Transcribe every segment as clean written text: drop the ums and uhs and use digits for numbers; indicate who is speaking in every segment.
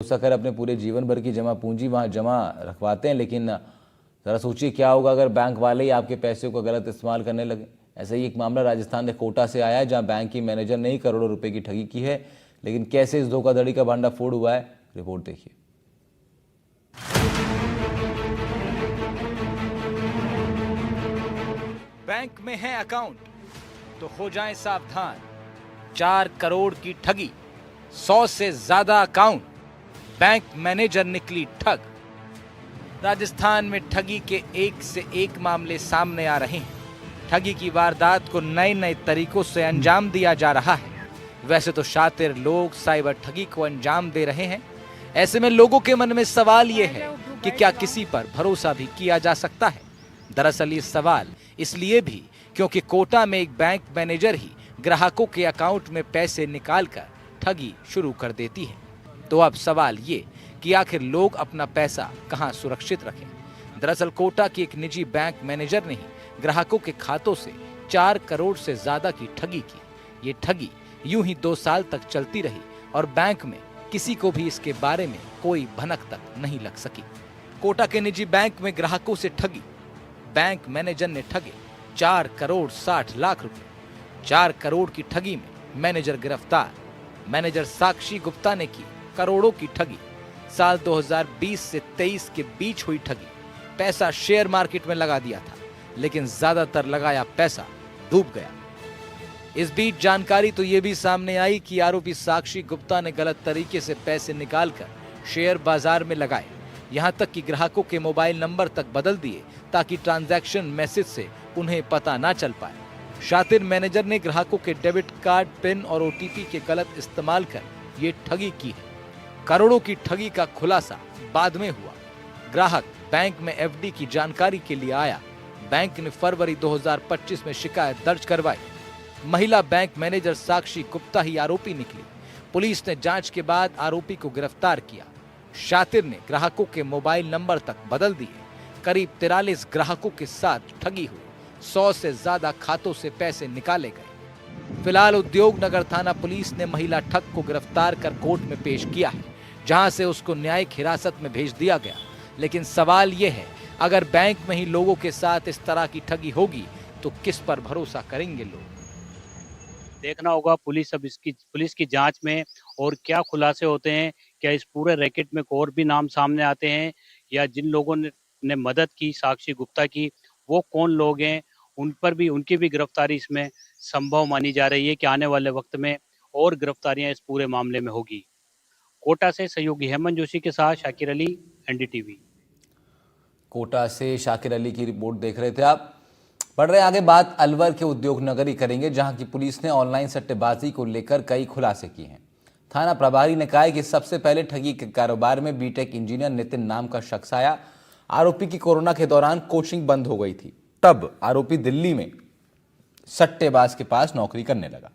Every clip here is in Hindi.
Speaker 1: भरोसा कर अपने पूरे जीवन भर की जमा पूंजी वहां जमा रखवाते हैं, लेकिन ज़रा सोचिए क्या होगा अगर बैंक वाले ही आपके पैसे को गलत इस्तेमाल करने लगे। ऐसा ही एक मामला राजस्थान के कोटा से आया है, जहां बैंक की मैनेजर ने ही करोड़ों रुपए की ठगी की है। लेकिन कैसे इस धोखाधड़ी का भांडाफोड़ हुआ है, रिपोर्ट देखिए।
Speaker 2: बैंक में है अकाउंट तो हो जाएं सावधान। 4 करोड़ की ठगी, 100 से ज्यादा अकाउंट, बैंक मैनेजर निकली ठग। राजस्थान में ठगी के एक से एक मामले सामने आ रहे हैं। ठगी की वारदात को नए नए तरीकों से अंजाम दिया जा रहा है। वैसे तो शातिर लोग साइबर ठगी को अंजाम दे रहे हैं। ऐसे में लोगों के मन में सवाल ये है कि क्या किसी पर भरोसा भी किया जा सकता है। दरअसल ये सवाल इसलिए भी क्योंकि कोटा में एक बैंक मैनेजर ही ग्राहकों के अकाउंट में पैसे निकालकर ठगी शुरू कर देती है। तो अब सवाल ये कि आखिर लोग अपना पैसा कहां सुरक्षित रखें। दरअसल कोटा की एक निजी बैंक मैनेजर ने ही ग्राहकों के खातों से 4 करोड़ से ज्यादा की ठगी की। ये ठगी यूं ही 2 साल तक चलती रही और बैंक में किसी को भी इसके बारे में कोई भनक तक नहीं लग सकी। कोटा के निजी बैंक में ग्राहकों से ठगी, बैंक मैनेजर ने ठगे 4 करोड़ 60 लाख रुपए। 4 करोड़ की ठगी में मैनेजर गिरफ्तार। मैनेजर साक्षी गुप्ता ने की करोड़ों की ठगी। साल 2020 से 23 के बीच हुई ठगी। पैसा शेयर मार्केट में लगा दिया था, लेकिन ज्यादातर लगाया पैसा डूब गया। इस बीच जानकारी तो ये भी सामने आई कि आरोपी साक्षी गुप्ता ने गलत तरीके से पैसे निकालकर शेयर बाजार में लगाए। यहां तक कि ग्राहकों के मोबाइल नंबर तक बदल दिए ताकि ट्रांजैक्शन मैसेज से उन्हें पता ना चल पाए। शातिर मैनेजर ने ग्राहकों के डेबिट कार्ड, पिन और ओटीपी के गलत इस्तेमाल कर ये ठगी की है। करोड़ों की ठगी का खुलासा बाद में हुआ। ग्राहक बैंक में एफडी की जानकारी के लिए आया। बैंक ने फरवरी 2025 में शिकायत दर्ज करवाई। महिला बैंक मैनेजर साक्षी गुप्ता ही आरोपी निकली। पुलिस ने जांच के बाद आरोपी को गिरफ्तार किया। शातिर ने ग्राहकों के मोबाइल नंबर तक बदल दिए। करीब 43 ग्राहकों के साथ ठगी हुई। 100 से ज्यादा खातों से पैसे निकाले गए। फिलहाल उद्योग नगर थाना पुलिस ने महिला ठग को गिरफ्तार कर कोर्ट में पेश किया है, जहां से उसको न्यायिक हिरासत में भेज दिया गया। लेकिन सवाल यह है, अगर बैंक में ही लोगों के साथ इस तरह की ठगी होगी तो किस पर भरोसा करेंगे लोग।
Speaker 3: देखना होगा पुलिस की जांच में और क्या खुलासे होते हैं। क्या इस पूरे रैकेट में और भी नाम सामने आते हैं, या जिन लोगों ने मदद की साक्षी गुप्ता की, वो कौन लोग हैं, उनकी भी गिरफ्तारी इसमें संभव मानी जा रही है कि आने वाले वक्त में और गिरफ्तारियां इस पूरे मामले में होगी। कोटा से सहयोगी हेमंत जोशी के साथ शाकिर अली, एनडीटीवी।
Speaker 1: कोटा से शाकिर अली की रिपोर्ट देख रहे थे आप। बढ़ रहे आगे बात अलवर के उद्योग नगरी करेंगे, जहां की पुलिस ने ऑनलाइन सट्टेबाजी को लेकर कई खुलासे किए हैं। थाना प्रभारी ने कहा है कि सबसे पहले ठगी के कारोबार में बीटेक इंजीनियर नितिन नाम का शख्स आया। आरोपी की कोरोना के दौरान कोचिंग बंद हो गई थी। तब आरोपी दिल्ली में सट्टेबाज के पास नौकरी करने लगा।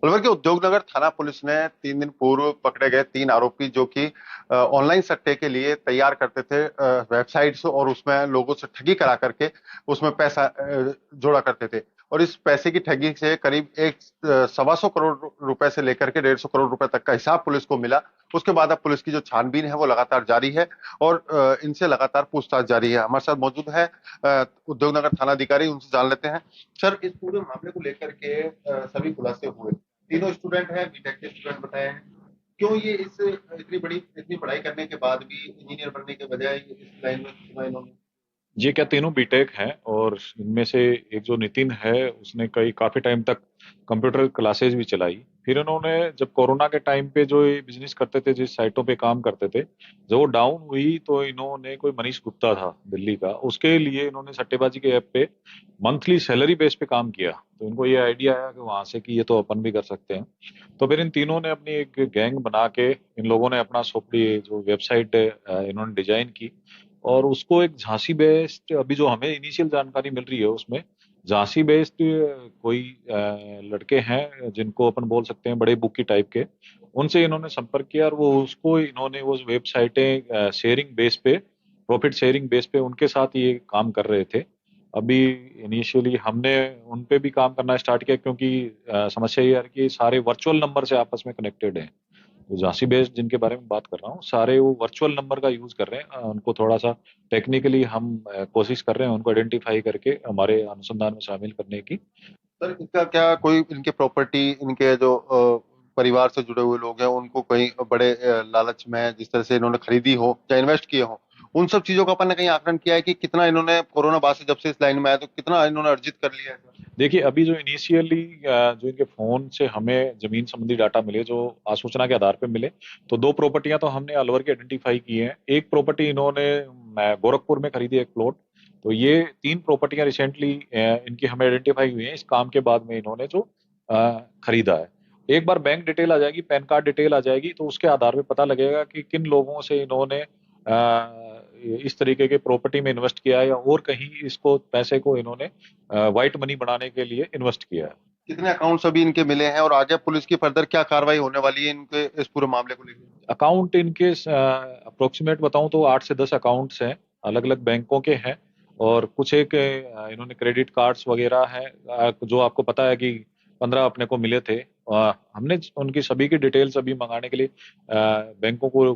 Speaker 4: अलवर के उद्योगनगर थाना पुलिस ने 3 दिन पूर्व पकड़े गए 3 आरोपी जो कि ऑनलाइन सट्टे के लिए तैयार करते थे वेबसाइट्स, और उसमें लोगों से ठगी करा करके उसमें पैसा जोड़ा करते थे। और इस पैसे की ठगी से करीब 1.25 करोड़ रुपए से लेकर के 150 करोड़ रुपए तक का हिसाब पुलिस को मिला। उसके बाद अब पुलिस की जो छानबीन है वो लगातार जारी है और इनसे लगातार पूछताछ जारी है। हमारे साथ मौजूद है उद्योगनगर थाना अधिकारी, उनसे जान लेते हैं। सर, इस पूरे मामले को लेकर के सभी खुलासे हुए, तीनों स्टूडेंट हैं, बीटेक के स्टूडेंट बताए हैं, क्यों ये इतनी पढ़ाई करने के बाद भी इंजीनियर बनने के बजाय इस लाइन में चुना इन्होंने?
Speaker 5: ये क्या तीनों बीटेक हैं, और इनमें से एक जो नितिन है उसने काफी टाइम तक कंप्यूटर क्लासेज भी चलाई। फिर इन्होंने जब कोरोना के टाइम पे जो ये बिजनेस करते थे, जिस साइटों पे काम करते थे, जब वो डाउन हुई तो इन्होंने, कोई मनीष गुप्ता था दिल्ली का, उसके लिए इन्होंने सट्टेबाजी के ऐप पे मंथली सैलरी बेस पे काम किया। तो इनको ये आइडिया आया कि वहां से कि ये तो अपन भी कर सकते हैं। तो फिर इन तीनों ने अपनी एक गैंग बना के, इन लोगों ने अपना सोपड़ी जो वेबसाइट इन्होंने डिजाइन की, और उसको एक झांसी बेस्ड, अभी जो हमें इनिशियल जानकारी मिल रही है उसमें झांसी बेस्ड कोई लड़के हैं जिनको अपन बोल सकते हैं बड़े बुकी टाइप के, उनसे इन्होंने संपर्क किया और वो उसको इन्होंने वो वेबसाइटें शेयरिंग बेस पे, प्रॉफिट शेयरिंग बेस पे उनके साथ ये काम कर रहे थे। अभी इनिशियली हमने उन पे भी काम करना स्टार्ट किया, क्योंकि समस्या ये है कि सारे वर्चुअल नंबर से आपस में कनेक्टेड हैं। वो झांसी बेस्ड जिनके बारे में बात कर रहा हूँ, सारे वो वर्चुअल नंबर का यूज कर रहे हैं। उनको थोड़ा सा टेक्निकली हम कोशिश कर रहे हैं उनको आइडेंटिफाई करके हमारे अनुसंधान में शामिल करने की।
Speaker 4: सर इनका क्या कोई इनके प्रॉपर्टी इनके जो परिवार से जुड़े हुए लोग हैं उनको कहीं बड़े लालच में जिस तरह से इन्होंने खरीदी हो या इन्वेस्ट किए हो, उन सब चीजों का अपन ने कहीं आकलन किया है कि कितना इन्होंने कोरोना बाद से जब से इस लाइन में आया तो कितना इन्होंने अर्जित कर लिया है?
Speaker 5: देखिए, अभी जो इनिशियली जो इनके फोन से हमें जमीन संबंधी डाटा मिले, जो आसूचना के आधार पे मिले, तो 2 प्रॉपर्टियां तो हमने अलवर की आइडेंटिफाई की हैं। एक प्रॉपर्टी इन्होंने गोरखपुर में खरीदी, एक प्लॉट। तो ये 3 प्रॉपर्टियां रिसेंटली इनकी हमें आइडेंटिफाई हुई हैं इस काम के बाद में इन्होंने जो खरीदा है। एक बार बैंक डिटेल आ जाएगी, पैन कार्ड डिटेल आ जाएगी, तो उसके आधार पे पता लगेगा कि किन लोगों से इन्होंने इस तरीके के प्रॉपर्टी में इन्वेस्ट किया है या और कहीं इसको पैसे को इन्होंने व्हाइट मनी बनाने के लिए इन्वेस्ट किया है।
Speaker 4: कितने अकाउंट्स अभी इनके मिले हैं और आगे पुलिस की फर्दर क्या कार्रवाई होने वाली है इनके इस पूरे मामले को लेकर?
Speaker 5: अकाउंट इनके अप्रोक्सीमेट बताऊं तो 8 से 10 अकाउंट्स हैं, अलग अलग बैंकों के हैं। और कुछ एक इन्होंने क्रेडिट कार्ड्स वगैरह हैं, जो आपको पता है कि 15 अपने को मिले थे। हमने उनकी सभी की डिटेल्स अभी मंगाने के लिए बैंकों को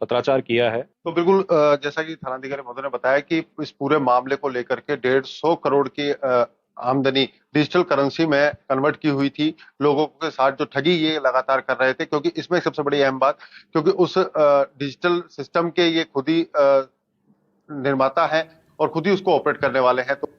Speaker 5: पत्राचार किया है।
Speaker 4: तो बिल्कुल जैसा कि थानाधिकारी महोदय ने बताया कि इस पूरे मामले को लेकर के 150 करोड़ की आमदनी डिजिटल करेंसी में कन्वर्ट की हुई थी। लोगों के साथ जो ठगी ये लगातार कर रहे थे, क्योंकि इसमें सबसे बड़ी अहम बात, क्योंकि उस डिजिटल सिस्टम के ये खुद ही निर्माता है और खुद ही उसको ऑपरेट करने वाले हैं। तो